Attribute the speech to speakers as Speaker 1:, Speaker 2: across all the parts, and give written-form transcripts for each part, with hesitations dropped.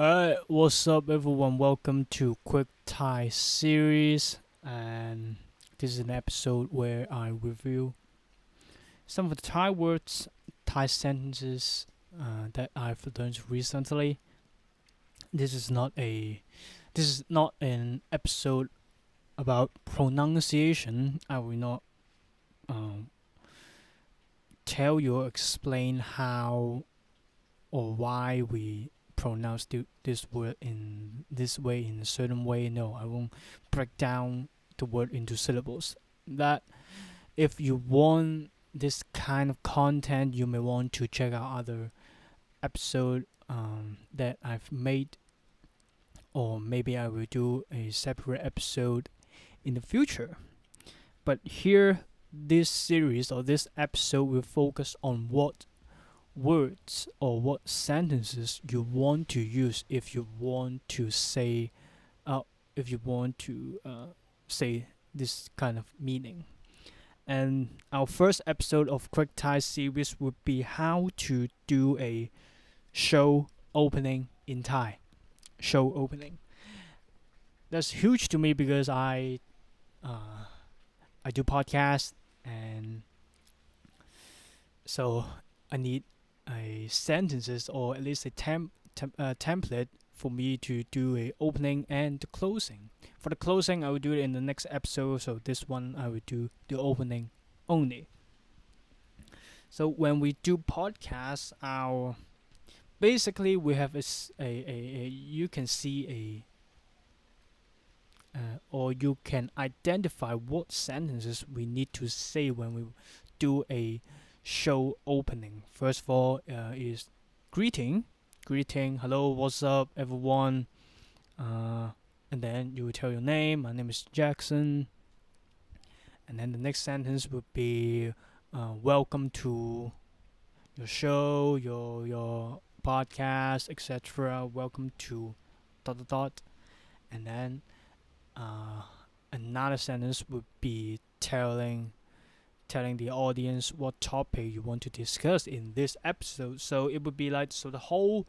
Speaker 1: Alright, what's up, everyone? Welcome to Quick Thai series, and this is an episode where I review some of the Thai words, Thai sentences that I've learned recently. This is not a this is not an episode about pronunciation. I will not um, tell you or explain how or why we pronounce this word in this way, in a certain way. No, I won't break down the word into syllables. That if you want this kind of content, you may want to check out other episode that I've made, or maybe I will do a separate episode in the future. But here, this series or this episode will focus on what words or what sentences you want to use if you want to say uh, say this kind of meaning. And our first episode of Quick Thai series would be how to do a show opening in Thai. Show opening. That's huge to me because I do podcasts, and so I need a sentences or at least a template for me to do a opening and the closing. For the closing, I will do it in the next episode. So this one, I will do the opening only. So when we do podcasts, our basically we have a you can see or you can identify what sentences we need to say when we do a show opening. First of all, is greeting, hello, what's up, everyone, and then you will tell your name. My name is Jackson, and then the next sentence would be, welcome to your show, your podcast, etc. Welcome to dot dot dot, and then uh, another sentence would be telling the audience what topic you want to discuss in this episode. So it would be like, so the whole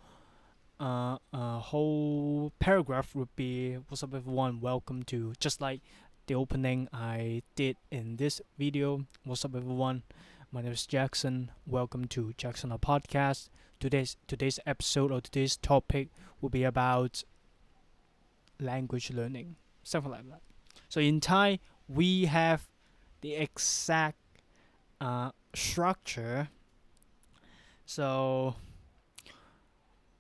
Speaker 1: paragraph would be, what's up, everyone, welcome to, just like the opening I did in this video. What's up, everyone, my name is Jackson, welcome to Jackson Podcast. Today's episode or today's topic will be about language learning, something like that. So in Thai, we have the exact structure. So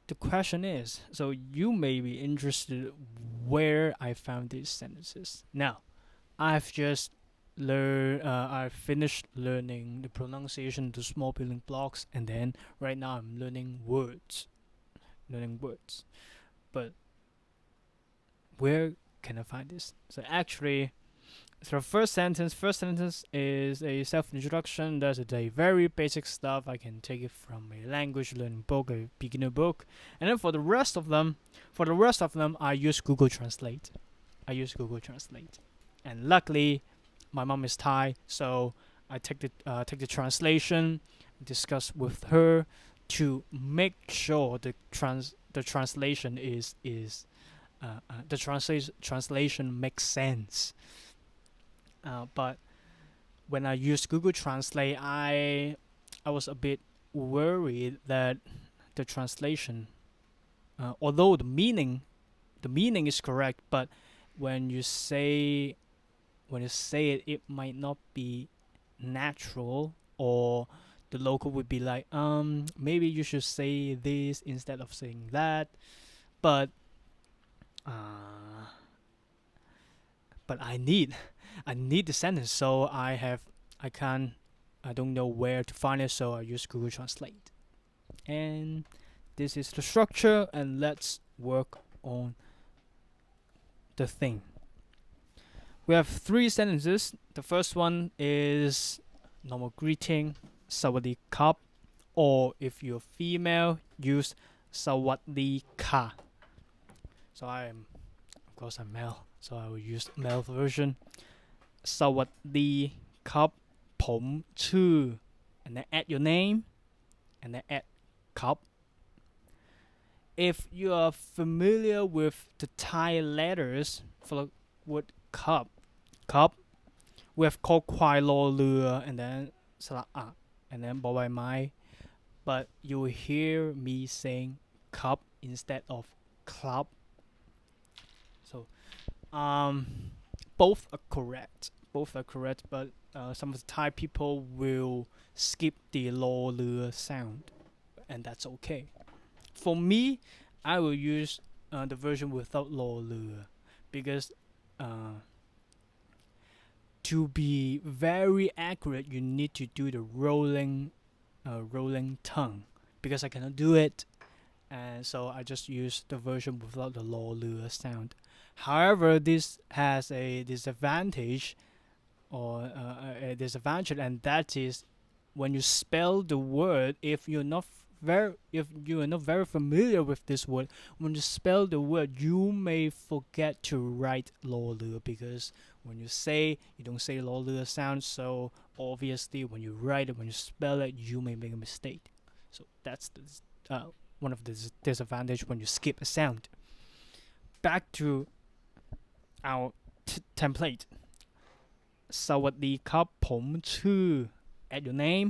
Speaker 1: the question is, so you may be interested where I found these sentences. Now, I finished learning the pronunciation, the small building blocks, and then right now I'm learning words. But where can I find this? So actually, so first sentence is a self-introduction. That's a very basic stuff. I can take it from a language learning book, a beginner book. And then for the rest of them, I use Google Translate. And luckily, my mom is Thai, so I take the translation, discuss with her to make sure the translation translation makes sense. But when I used Google Translate, I was a bit worried that the translation, although the meaning is correct, but when you say it, it might not be natural, or the local would be like, maybe you should say this instead of saying that. But uh, but I need the sentence, so I don't know where to find it, so I use Google Translate. And this is the structure, and let's work on the thing. We have three sentences. The first one is normal greeting, sawadee kap, or if you're female, use sawadee ka. So of course I'm male, so I will use male version. สวัสดีครับผมชื่อ and then add your name and then add ครับ if you are familiar with the Thai letters for the word cup, we have called kwai lo lua and then sala and then bo bai mai, but you will hear me saying cup instead of club. So both are correct. Both are correct, but some of the Thai people will skip the lo lua sound, and that's okay. For me, I will use the version without lo lua because to be very accurate, you need to do the rolling tongue because I cannot do it, and so I just use the version without the lo lua sound. However, this has a disadvantage or a disadvantage, and that is when you spell the word. If you're not very familiar with this word, when you spell the word, you may forget to write lolu because when you don't say lolu sound. So obviously, when you write it, when you spell it, you may make a mistake. So that's one of the disadvantage when you skip a sound. Back to our template. สวัสดีครับผมชื่อ add your name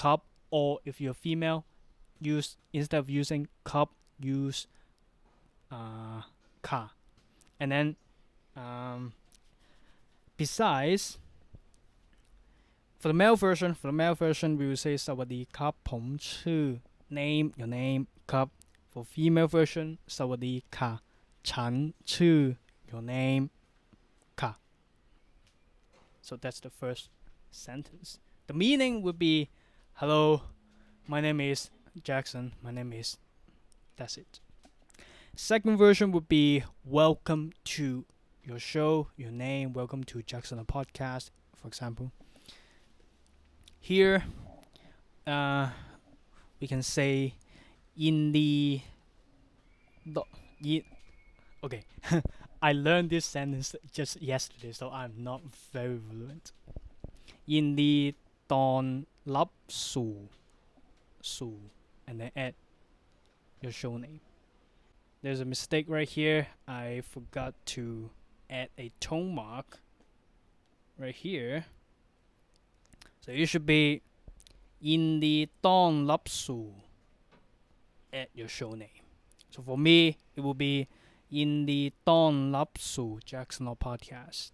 Speaker 1: ครับ or if you're female use instead of using cup use ka and then besides for the male version we will say สวัสดีครับผมชื่อ name your name ครับ for female version สวัสดีค่ะฉันชื่อ your name So that's the first sentence. The meaning would be, hello, my name is Jackson. My name is, that's it. Second version would be, welcome to your show, your name, welcome to Jackson the podcast, for example. Here, we can say, okay. I learned this sentence just yesterday, so I'm not very fluent. ยินดีต้อนรับสู่ and then add your show name. There's a mistake right here. I forgot to add a tone mark right here. So it should be ยินดีต้อนรับสู่ add your show name. So for me, it will be ยินดีต้อนรับสู่ Jackson Podcast.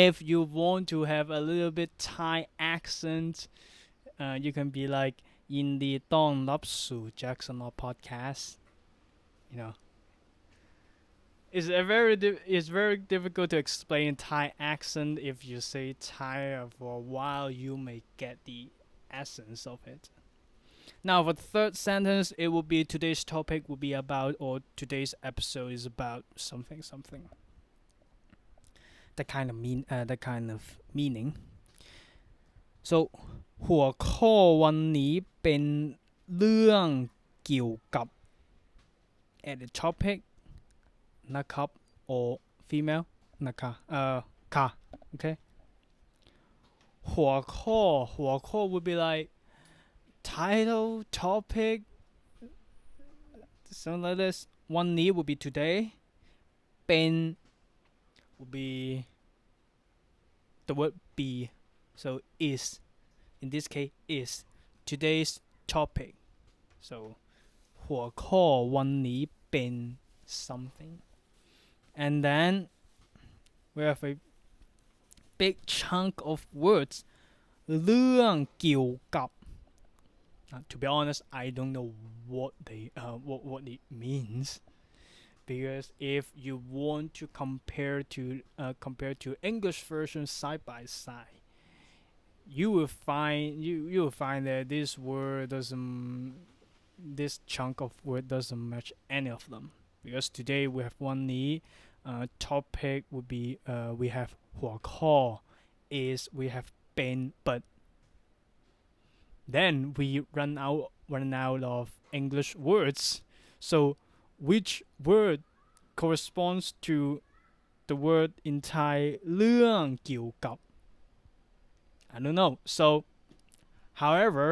Speaker 1: If you want to have a little bit Thai accent, you can be like ยินดีต้อนรับสู่ Jackson Podcast. You know, it's very difficult to explain Thai accent. If you say Thai for a while, you may get the essence of it. Now, for the third sentence, it will be today's topic will be about, or today's episode is about something. That kind of meaning. So หัวข้อวันนี้เป็นเรื่องเกี่ยวกับ at the topic นะครับ or female นะคะค่ะ okay หัวข้อ would be like title, topic, something like this. One need would be today. Ben would be the word be. So is, in this case, is today's topic. So หัวข้อวันนี้เป็น something. And then we have a big chunk of words. เรื่องเกี่ยวกับto be honest, I don't know what it means, because if you want to compare to English version side by side, you will find that this chunk of word doesn't match any of them. Because today we have one need, topic would be we have หัวข้อ is we have เป็น but then we run out of English words. So which word corresponds to the word in Thai เรื่องเกี่ยวกับ I don't know. So however,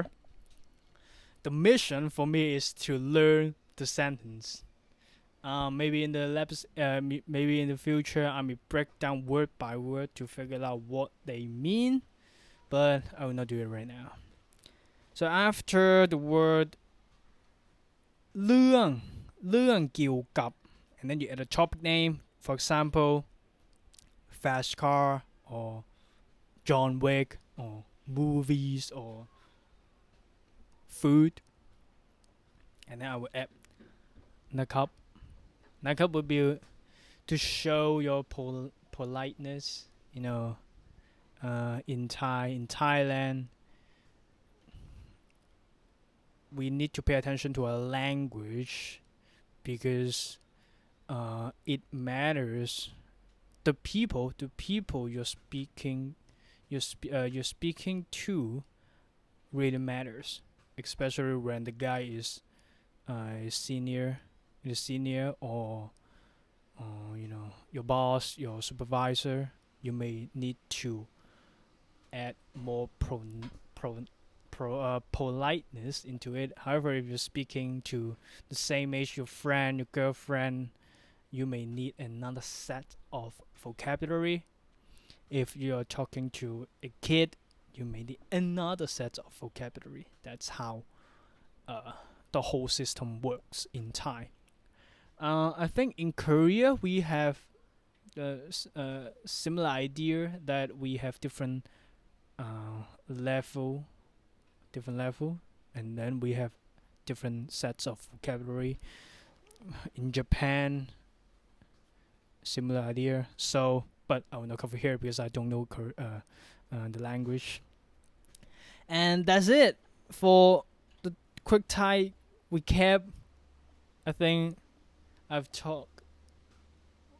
Speaker 1: the mission for me is to learn the sentence. Maybe in maybe in the future, I may break down word by word to figure out what they mean, but I will not do it right now. So after the word เรื่องเกี่ยวกับ and then you add a topic name, for example, fast car or John Wick or movies or food, and then I will add นะครับ would be to show your politeness, in Thailand we need to pay attention to our language because it matters. The people you're speaking to really matters, especially when the guy is senior or your boss, your supervisor. You may need to add more politeness into it. However, if you're speaking to the same age, your friend, your girlfriend, you may need another set of vocabulary. If you're talking to a kid, you may need another set of vocabulary. That's how the whole system works in Thai. I think in Korea we have similar idea that we have different level, and then we have different sets of vocabulary. In Japan, similar idea. So, but I will not cover here because I don't know the language. And that's it for the quick Thai recap. I think I've talked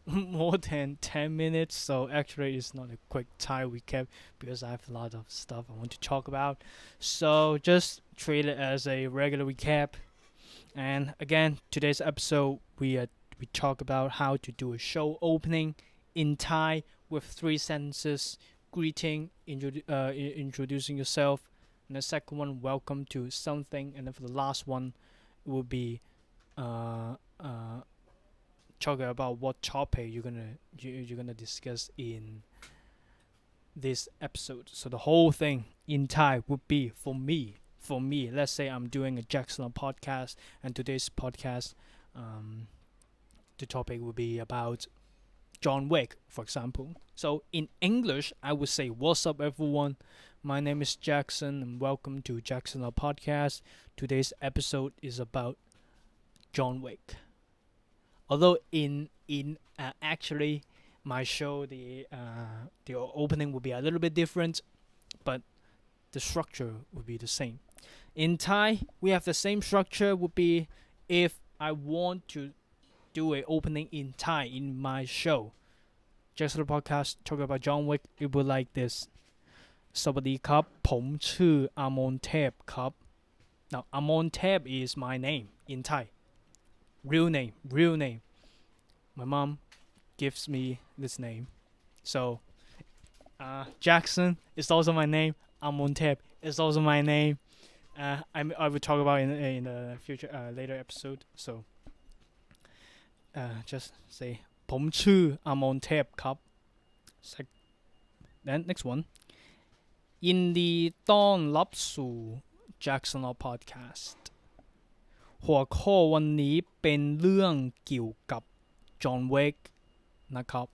Speaker 1: more than 10 minutes, so actually it's not a quick Thai recap because I have a lot of stuff I want to talk about. So just treat it as a regular recap. And again, today's episode we talk about how to do a show opening in Thai with 3 sentences: greeting, introducing yourself, and the second one, welcome to something, and then for the last one it will be talking about what topic you're gonna discuss in this episode. So the whole thing in Thai would be for me. Let's say I'm doing a Jackson podcast, and today's podcast, the topic will be about John Wick, for example. So in English, I would say, "What's up, everyone? My name is Jackson, and welcome to Jackson podcast. Today's episode is about John Wick." Although actually my show the opening will be a little bit different, but the structure will be the same. In Thai, we have the same structure. Would be if I want to do a opening in Thai in my show, Jackson podcast talk about John Wick. It would like this: สวัสดีครับผมชื่ออมรเทพครับ Now Amon Tab is my name in Thai. Real name. My mom gives me this name. So Jackson is also my name. Amon Tab is also my name. I will talk about in the future later episode. So just say ผมชื่ออมรเทพครับ Then next one. ยินดีต้อนรับสู่ Jackson Podcast หัวข้อวันนี้เป็นเรื่องเกี่ยวกับ John Wick นะครับ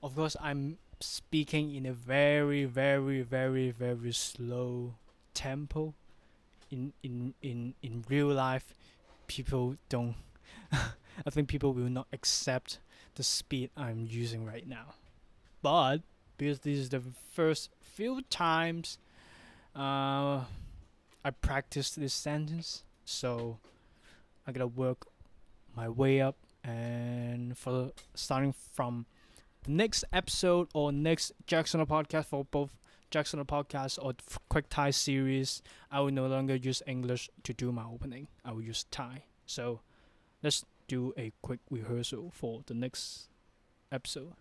Speaker 1: Of course, I'm speaking in a very, very, very, very slow tempo. In real life, people don't. I think people will not accept the speed I'm using right now. But because this is the first few times I practiced this sentence, so I gotta work my way up. And for starting from the next episode or next Jackson podcast, for both Jackson podcast or Quick Thai series, I will no longer use English to do my opening. I will use Thai. So let's do a quick rehearsal for the next episode.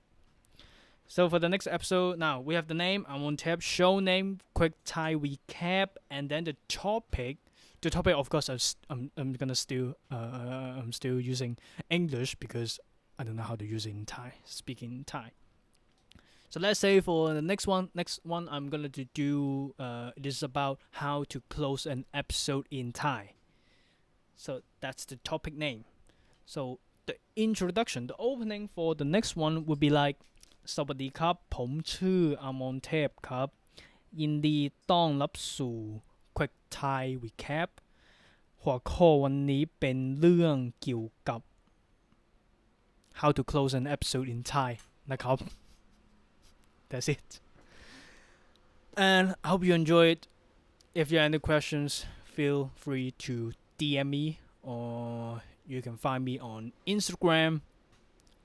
Speaker 1: So for the next episode, now we have the name, I'm on tab, show name, quick Thai recap, and then the topic The topic, of course, I'm gonna still I'm still using English because I don't know how to use it in Thai, speaking Thai. So let's say for the next one I'm gonna to do it is about how to close an episode in Thai. So that's the topic name. So the introduction, the opening for the next one would be like สวัสดีครับผมชื่ออมรเทพครับยินดีต้อนรับสู่ Quick Thai Recap หัวข้อวันนี้เป็นเรื่องเกี่ยวกับ how to close an episode in Thai นะครับ That's it. And I hope you enjoyed. If you have any questions, feel free to DM me, or you can find me on Instagram,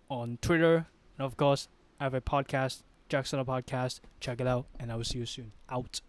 Speaker 1: on Twitter, and of course, I have a podcast, Jackson Podcast. Check it out, and I will see you soon. Out.